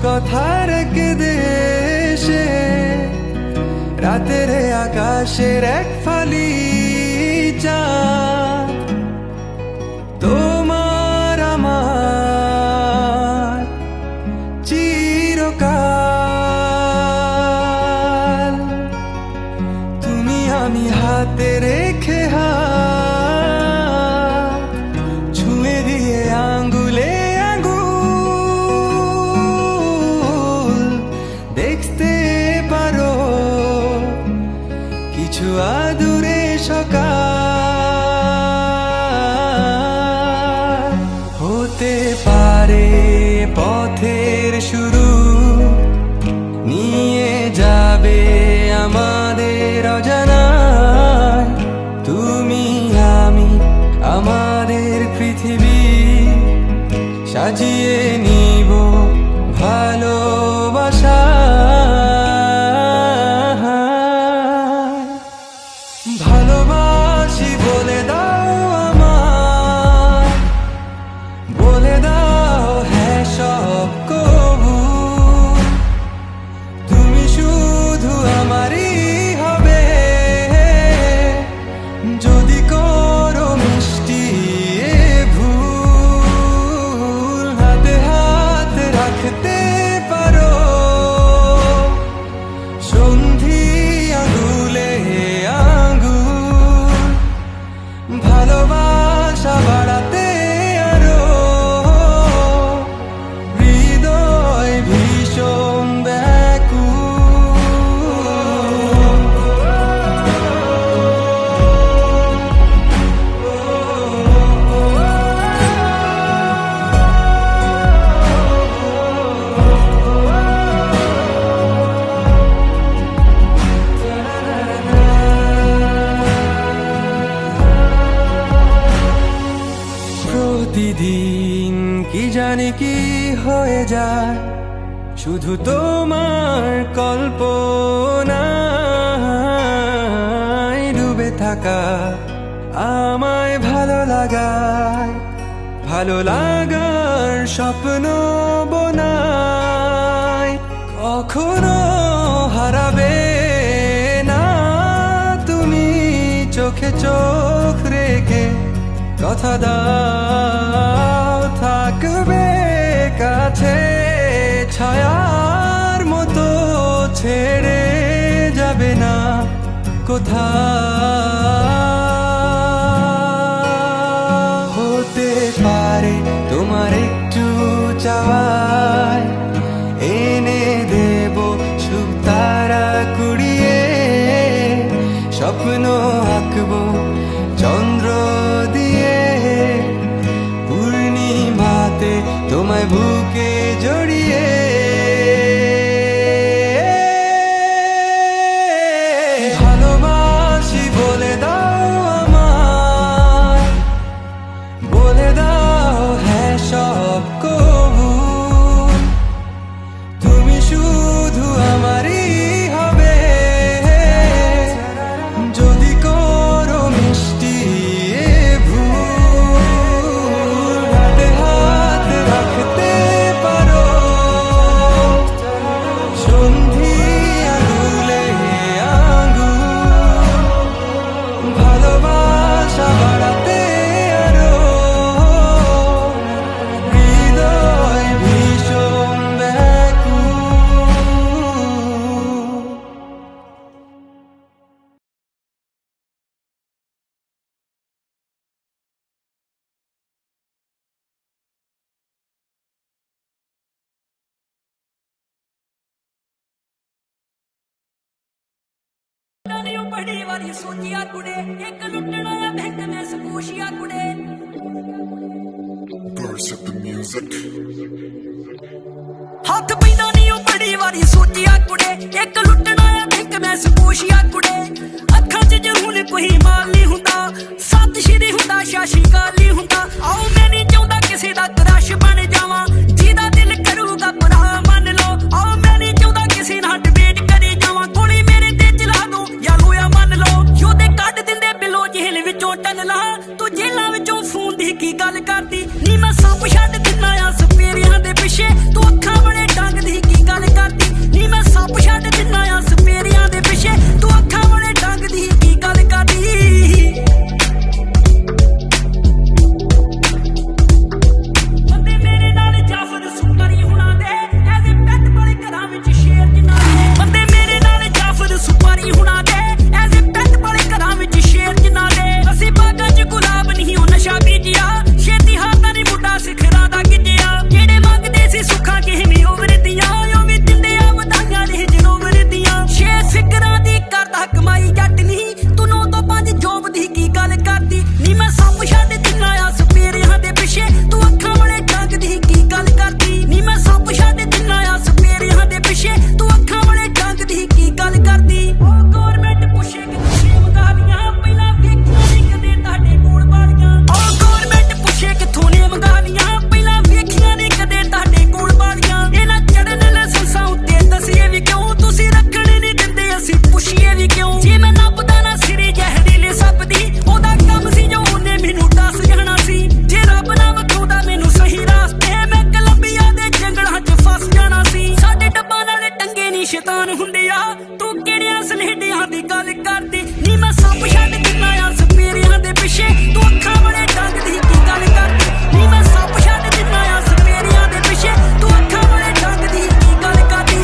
কথার এক দেশে রাতের আকাশের এক ফালি চাঁদ তোমার আমার চিরকাল তুমি আমি হাতে রেখে হাত ছুঁয়ে দিয়ে আঙ্গুলে আঙ্গুল দেখতে পারো কিছু আদুরে সকাল হতে পারে পথের শুরু নিয়ে যাবে আমাদের অজানায় তুমি আমি আমাদের পৃথিবী সাজিয়ে নিব ভালোবাসা ভালোবাসি বলে দাও আমার বলে দাও হ্যাঁ সব কবু তুমি শুধু আমারই হবে যদি করো মিষ্টি এ ভুল হাতে হাত রাখতে পারো সন্ধি আঙুলে আঙ্গুল ভালোবাসা বাড়াতে আরো হৃদয় ভীষণ প্রতিদিন কি জানি কি হয়ে যায় শুধু তোমার কল্পনায় ডুবে থাকা আমায় ভালো লাগার স্বপ্ন বোনায় কখনো হারাবে না তুমি চোখে চোখ রেখে কথা দাও থাকবে কাছে ছায়ার মতো ছেড়ে যাবে না কোথাও হতে পারে তোমার একটু চাওয়ায় এনে দেব শুভ তারা কুড়িয়ে স্বপ্ন আঁকবো চন্দ্র দিয়ে পূর্ণিমাতে তোমায় বুকে জড়িয়ে ভালোবাসি বলে দাও আমায় বলে দাও হ্যাঁ সব কবু তুমি শুধু আমারই হবে যদি করো মিষ্টি এ ভুল হাতে হাত রাখতে পারো সন্ধি আঙুলে আঙ্গুল ভালোবাসা বাড়াতে আরো হৃদয় ভীষণ ব্যাকুল बड़ी वाली सोचिया कुड़े एक लुटना बैंक में सपूशिया कुड़े Burst up the music. हाथ पैदा नहीं बड़ी वाली सोचिया कुड़े एक लुटना बैंक में सपूशिया कुड़े अखा च जरूर कोई माल नहीं हुंदा सत श्री हुंदा शाशिकाल नहीं हुंदा आओ मैं नहीं चाहता किसी दा क्रश बन जावा जिदा दिल करूगा भरा मन लो आओ मैं नहीं चाहता किसी नाल डिबेट करे जावा गोली मेरे ते चला दो या लोया मन लो योदे कट दिंदे बिलो जेल विचों टन ला तू जेलां विचों फोन दी की गल करदी नी मैं सब छड्ड दिना आ सपेरियां दे पिछे तू अखां बड़े डंग दी रोवर दियां ओ भी दिंदे आ वधाइयां रेंज रोवर दियां 6 फिकरां दी करदा कमाई जट नी तू 9 ਤੋਂ 5 ਜੋਬ ਦੀ ਕੀ ਗੱਲ ਕਰਦੀ ਨੀ ਮੈਂ ਸੱਪ ਛੱਡ ਦਿੰਨਾ ਆ ਸਪੇਰਿਆਂ ਦੇ ਪਿੱਛੇ ਤੂੰ ਅੱਖਾਂ ਵਾਲੇ ਡੰਗ ਦੀ ਕੀ ਗੱਲ ਕਰਦੀ ਨੀ ਮੈਂ ਸੱਪ ਛੱਡ ਦਿੰਨਾ ਆ ਸਪੇਰਿਆਂ ਦੇ ਪਿੱਛੇ ਤੂੰ ਅੱਖਾਂ ਵਾਲੇ ਡੰਗ ਦੀ ਕੀ ਗੱਲ ਕਰਦੀ ਉਹ ਗਵਰਨਮੈਂਟ ਪੁੱਛੇ ਕਿ ਤੁਸੀਂ ਮੰਗਾਲੀਆਂ ਪਹਿਲਾਂ ਵੇਖੀਆਂ ਨੀ ਕਦੇ ਤੁਹਾਡੇ ਕੋਲ ਵਾਲੀਆਂ ਉਹ ਗਵਰਨਮੈਂਟ ਪੁੱਛੇ ਕਿੱਥੋਂ ਨੇ ਮੰਗਾਲੀਆਂ ਪਹਿਲਾਂ ਵੇਖੀਆਂ ਨੀ ਕਦੇ ਤੁਹਾਡੇ ਕੋਲ ਵਾਲੀਆਂ ਇਹਨਾਂ ਚੜਨ ਲਾਇਸੈਂਸਾਂ ਉੱਤੇ ਦੱਸੀਏ ਵੀ ਕਿਉਂ ਤੁਸੀਂ ਰੱਖਣੇ ਨਹੀਂ ਦਿੰਦੇ ਅਸੀਂ ਪੁੱਛੀਏ ਵੀ ਕਿਉਂ ਜੇ ਮੈਂ ਨੱਪਦਾ ਨਾ ਸਿਰੇ ਜ਼ਹਿਰੀਲੇ ਸੱਪ ਦੀ ਉਹਦਾ ਕੰਮ ਸੀ ਜੋ ਉਹਨੇ ਮੈਨੂੰ ਦੱਸ ਜਾਣਾ ਸੀ ਜੇ ਰੱਬ ਨਾ ਵਿਖਾਉਂਦਾ ਮੈਨੂੰ ਸਹੀ ਰਾਸਤੇ ਮੈਂ ਕੋਲੰਬੀਆ ਦੇ ਜੰਗਲਾਂ 'ਚ ਫਸ ਜਾਣਾ ਸੀ ਸਾਡੇ ਡੱਬਾਂ ਨਾਲ ਟੰਗੇ ਨੀ ਸ਼ੈਤਾਨ ਹੁੰਦੇ ਆ ਤੂੰ ਕਿਹੜਿਆਂ ਸਲੇਡਿਆਂ ਦੀ ਗੱਲ ਕਰਦੀ ਨੀ ਮੈਂ ਸੱਪ ਛੱਡ ਦਿੰਨਾ ਆ ਸਪੇਰਿਆਂ ਦੇ ਪਿੱਛੇ ਤੂੰ ਅੱਖਾਂ ਵਾਲੇ ਡੰਗ ਦੀ ਕੀ ਗੱਲ ਕਰਦੀ ਨੀ ਮੈਂ ਸੱਪ ਛੱਡ ਦਿੰਨਾ ਆ ਸਪੇਰਿਆਂ ਦੇ ਪਿੱਛੇ ਤੂੰ ਅੱਖਾਂ ਵਾਲੇ ਡੰਗ ਦੀ ਕੀ ਗੱਲ ਕਰਦੀ